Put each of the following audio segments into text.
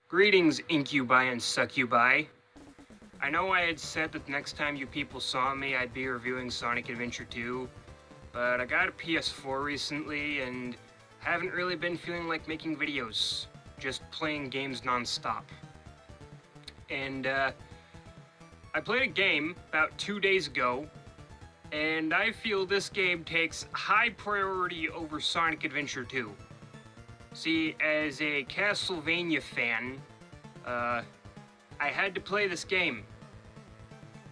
Greetings, incubi and succubi. I know I had said that next time you people saw me, I'd be reviewing Sonic Adventure 2, but I got a PS4 recently and haven't really been feeling like making videos, just playing games non-stop. And I played a game about 2 days ago, and I feel this game takes high priority over Sonic Adventure 2. See, as a Castlevania fan, I had to play this game.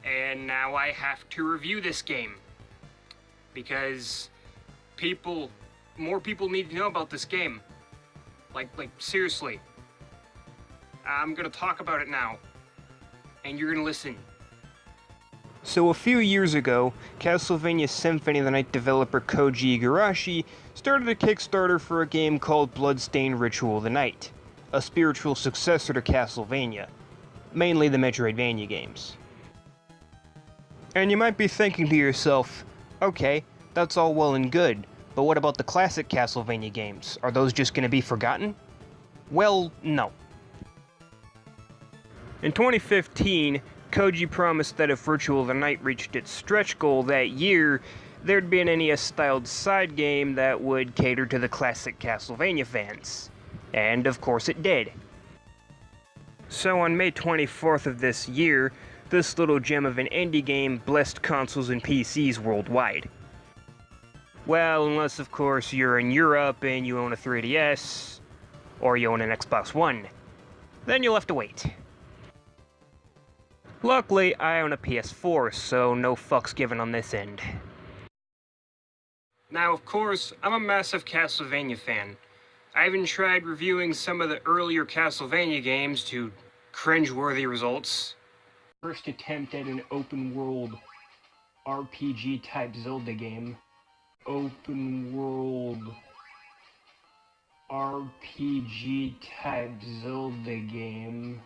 And now I have to review this game. Because more people need to know about this game. Like seriously. I'm gonna talk about it now. And you're gonna listen. So a few years ago, Castlevania Symphony of the Night developer Koji Igarashi started a Kickstarter for a game called Bloodstained Ritual of the Night, a spiritual successor to Castlevania, mainly the Metroidvania games. And you might be thinking to yourself, okay, that's all well and good, but what about the classic Castlevania games? Are those just going to be forgotten? Well, no. In 2015, Koji promised that if Ritual of the Night reached its stretch goal that year, there'd be an NES-styled side game that would cater to the classic Castlevania fans. And of course it did. So on May 24th of this year, this little gem of an indie game blessed consoles and PCs worldwide. Well, unless of course you're in Europe and you own a 3DS, or you own an Xbox One. Then you'll have to wait. Luckily, I own a PS4, so no fucks given on this end. Now, of course, I'm a massive Castlevania fan. I even tried reviewing some of the earlier Castlevania games to cringe-worthy results. First attempt at an open-world RPG-type Zelda game. Open-world RPG-type Zelda game.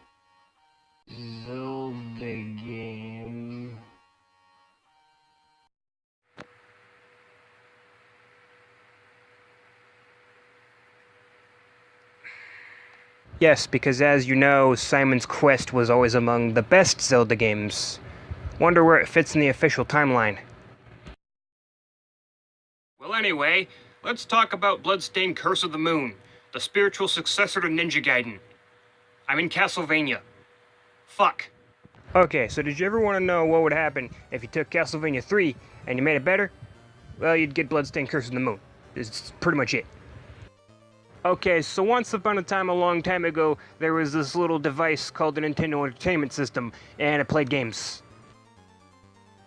Yes, because as you know, Simon's Quest was always among the best Zelda games. Wonder where it fits in the official timeline. Well anyway, let's talk about Bloodstained Curse of the Moon, the spiritual successor to Ninja Gaiden. I'm in Castlevania. Fuck. Okay, so did you ever want to know what would happen if you took Castlevania 3 and you made it better? Well, you'd get Bloodstained Curse of the Moon. It's pretty much it. Okay, so once upon a time, a long time ago, there was this little device called the Nintendo Entertainment System, and it played games.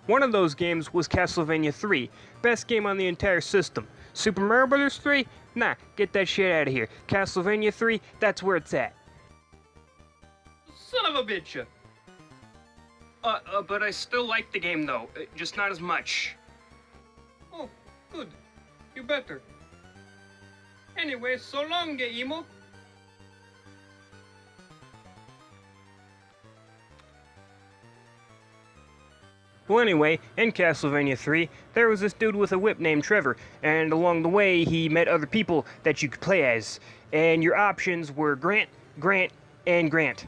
One of those games was Castlevania 3, best game on the entire system. Super Mario Bros. 3? Nah, get that shit out of here. Castlevania 3, that's where it's at. Son of a bitch! But I still like the game though, just not as much. Oh, good. You better. Anyway, so long, Emo. Well anyway, in Castlevania 3, there was this dude with a whip named Trevor, and along the way he met other people that you could play as, and your options were Grant, Grant, and Grant.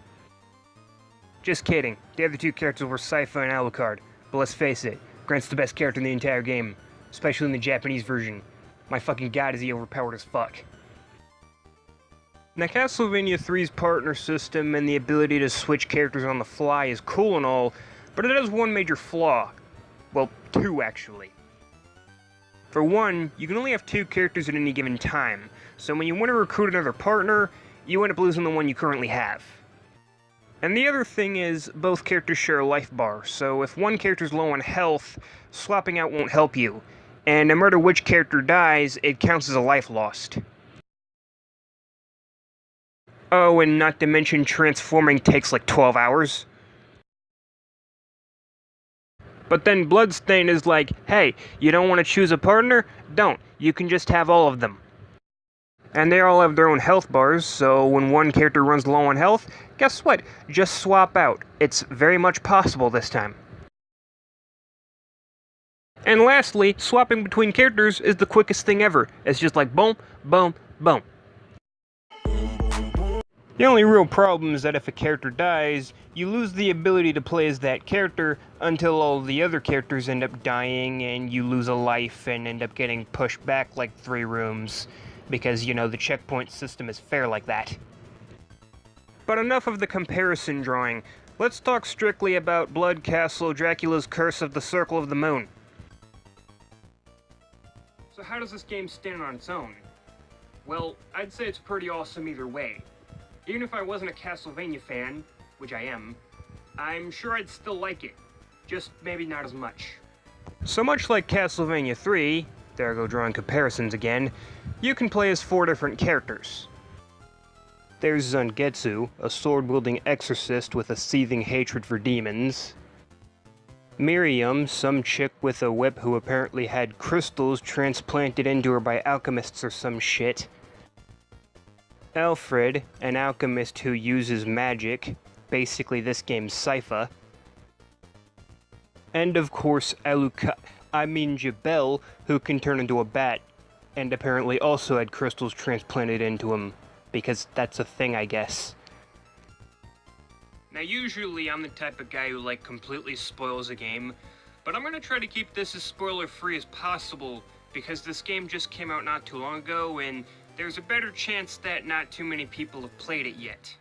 Just kidding, the other two characters were Sypha and Alucard, but let's face it, Grant's the best character in the entire game, especially in the Japanese version. My fucking god is he overpowered as fuck. Now Castlevania 3's partner system and the ability to switch characters on the fly is cool and all, but it has one major flaw. Well, two actually. For one, you can only have two characters at any given time, so when you want to recruit another partner, you end up losing the one you currently have. And the other thing is, both characters share a life bar, so if one character's low on health, swapping out won't help you. And no matter which character dies, it counts as a life lost. Oh, and not to mention transforming takes like 12 hours. But then Bloodstained is like, hey, you don't want to choose a partner? Don't. You can just have all of them. And they all have their own health bars, so when one character runs low on health, guess what? Just swap out. It's very much possible this time. And lastly, swapping between characters is the quickest thing ever. It's just like boom, boom, boom. The only real problem is that if a character dies, you lose the ability to play as that character until all the other characters end up dying and you lose a life and end up getting pushed back like 3 rooms. Because, the checkpoint system is fair like that. But enough of the comparison drawing. Let's talk strictly about Blood Castle Dracula's Curse of the Circle of the Moon. So how does this game stand on its own? Well, I'd say it's pretty awesome either way. Even if I wasn't a Castlevania fan, which I am, I'm sure I'd still like it. Just maybe not as much. So much like Castlevania 3, there I go drawing comparisons again, you can play as 4 different characters. There's Zangetsu, a sword-wielding exorcist with a seething hatred for demons. Miriam, some chick with a whip who apparently had crystals transplanted into her by alchemists or some shit. Alfred, an alchemist who uses magic, basically this game's Sypha. And of course, Jabel, who can turn into a bat, and apparently also had crystals transplanted into him, because that's a thing, I guess. Now usually I'm the type of guy who completely spoils a game, but I'm gonna try to keep this as spoiler-free as possible, because this game just came out not too long ago, and there's a better chance that not too many people have played it yet.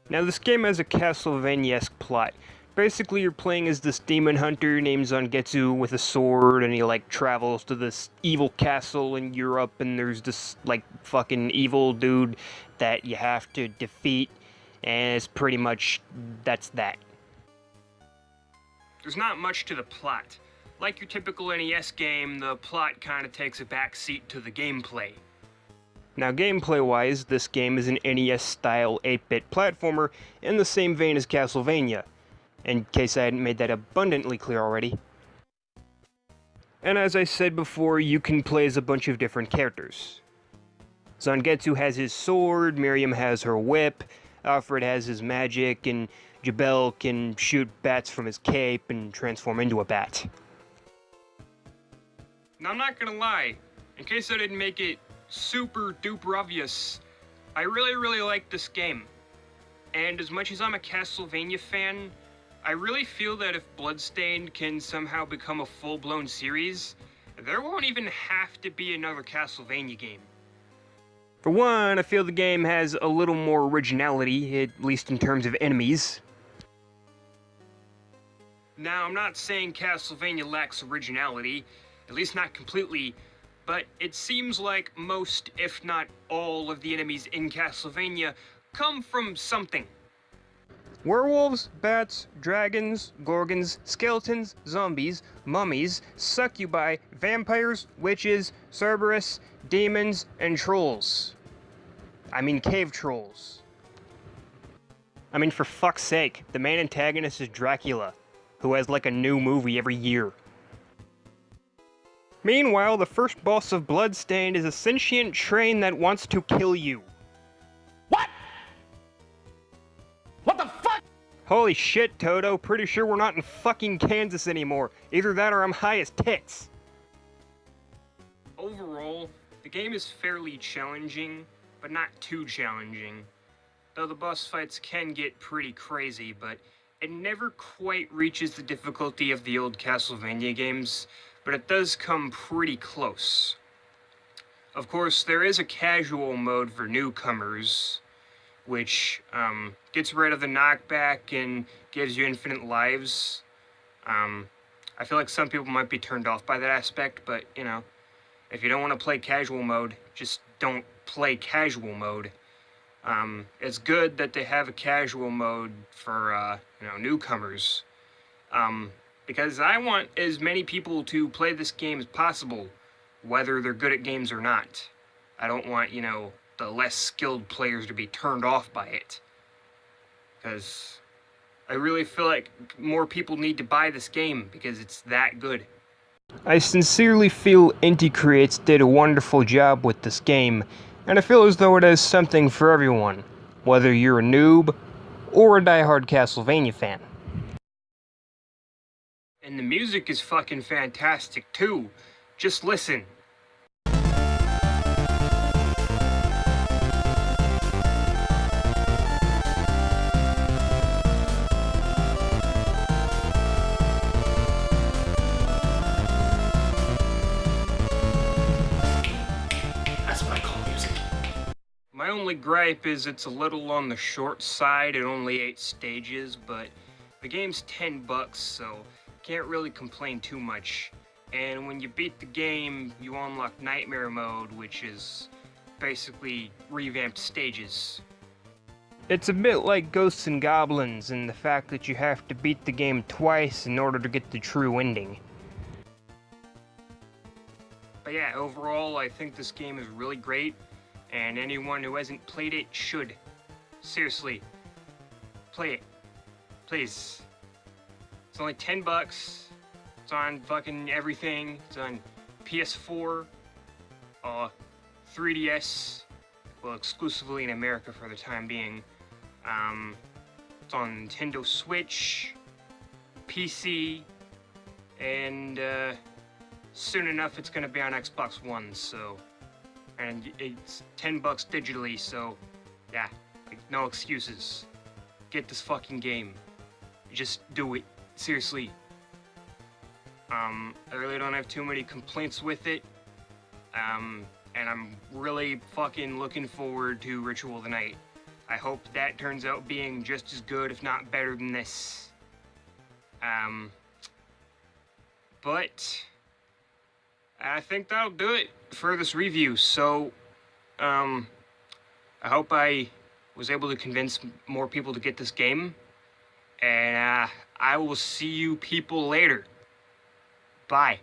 Now this game has a Castlevania-esque plot. Basically you're playing as this demon hunter named Zangetsu with a sword, and he travels to this evil castle in Europe, and there's this fucking evil dude that you have to defeat, and it's pretty much, that's that. There's not much to the plot. Like your typical NES game, the plot kinda takes a backseat to the gameplay. Now gameplay-wise, this game is an NES-style 8-bit platformer in the same vein as Castlevania, in case I hadn't made that abundantly clear already. And as I said before, you can play as a bunch of different characters. Zangetsu has his sword, Miriam has her whip, Alfred has his magic, and Jabel can shoot bats from his cape and transform into a bat. Now I'm not gonna lie, in case I didn't make it super duper obvious, I really like this game. And as much as I'm a Castlevania fan, I really feel that if Bloodstained can somehow become a full-blown series, there won't even have to be another Castlevania game. For one, I feel the game has a little more originality, at least in terms of enemies. Now, I'm not saying Castlevania lacks originality, at least not completely, but it seems like most, if not all, of the enemies in Castlevania come from something. Werewolves, bats, dragons, gorgons, skeletons, zombies, mummies, succubi, vampires, witches, Cerberus, demons, and trolls. I mean cave trolls. I mean, for fuck's sake, the main antagonist is Dracula, who has a new movie every year. Meanwhile, the first boss of Bloodstained is a sentient train that wants to kill you. What? What the fuck? Holy shit, Toto, pretty sure we're not in fucking Kansas anymore. Either that or I'm high as tits. Overall, the game is fairly challenging, but not too challenging. Though the boss fights can get pretty crazy, but it never quite reaches the difficulty of the old Castlevania games, but it does come pretty close. Of course, there is a casual mode for newcomers, which gets rid of the knockback and gives you infinite lives. I feel like some people might be turned off by that aspect, but, if you don't want to play casual mode, just don't play casual mode. It's good that they have a casual mode for, newcomers. Because I want as many people to play this game as possible, whether they're good at games or not. I don't want, the less skilled players to be turned off by it. Because I really feel like more people need to buy this game because it's that good. I sincerely feel Inti Creates did a wonderful job with this game, and I feel as though it has something for everyone, whether you're a noob or a diehard Castlevania fan. And the music is fucking fantastic too. Just listen. only gripe is it's a little on the short side at only 8 stages, but the game's $10, so can't really complain too much. And when you beat the game, you unlock Nightmare Mode, which is basically revamped stages. It's a bit like Ghosts and Goblins in the fact that you have to beat the game twice in order to get the true ending. But yeah, overall, I think this game is really great, and anyone who hasn't played it should. Seriously, play it. Please. It's only $10. It's on fucking everything. It's on PS4, 3DS, well, exclusively in America for the time being. It's on Nintendo Switch, PC, and soon enough it's gonna be on Xbox One, so, and it's $10 digitally, so yeah, no excuses. Get this fucking game. Just do it. Seriously. I really don't have too many complaints with it. And I'm really fucking looking forward to Ritual of the Night. I hope that turns out being just as good, if not better than this. But I think that'll do it for this review. So, I hope I was able to convince more people to get this game. And I will see you people later. Bye.